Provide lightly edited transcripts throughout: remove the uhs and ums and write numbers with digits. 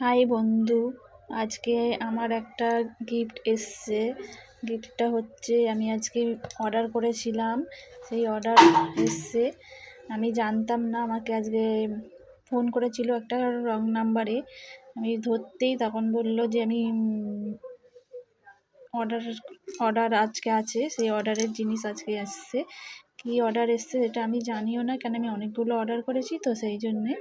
High বন্ধু, আজকে আমার একটা গিফট এসছে। গিফটটা হচ্ছে আমি আজকে অর্ডার করেছিলাম, সেই অর্ডার এসছে। আমি জানতাম না, আমাকে আজকে ফোন করেছিল একটা রং নাম্বারে। আমি ধরতেই তখন বলল যে আমি অর্ডার অর্ডার আজকে আছে, সেই অর্ডারের জিনিস আজকে এসছে। কী অর্ডার এসছে সেটা আমি জানিও না, কেন আমি অনেকগুলো অর্ডার করেছি তো সেই জন্যে।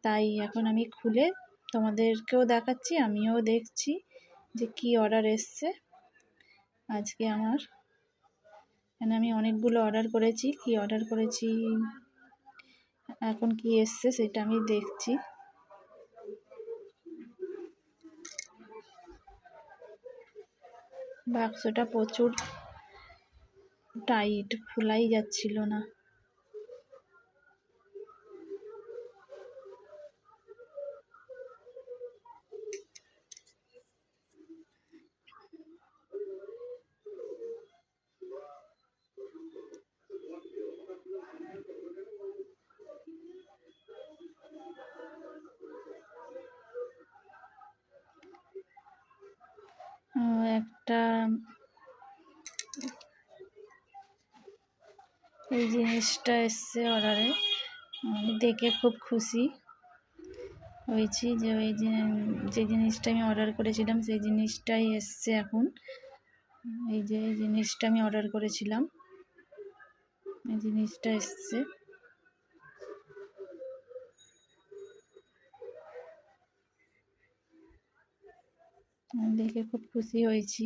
তাই এখন আমি খুলে তোমাদেরকেও দেখাচ্ছি, আমিও দেখছি যে কী অর্ডার এসছে আজকে আমার। কেন আমি অনেকগুলো অর্ডার করেছি, কী অর্ডার করেছি এখন কি এসছে সেটা আমি দেখছি। বাক্সটা প্রচুর টাইট, খোলাই যাচ্ছিল না। একটা এই জিনিসটা এসছে অর্ডারে, আমি দেখে খুব খুশি হয়েছি যে যে জিনিসটা আমি অর্ডার করেছিলাম সেই জিনিসটাই এসছে এখন। এই যে এই জিনিসটা আমি অর্ডার করেছিলাম, এই জিনিসটা এসছে। দেখে খুব খুশি হয়েছি।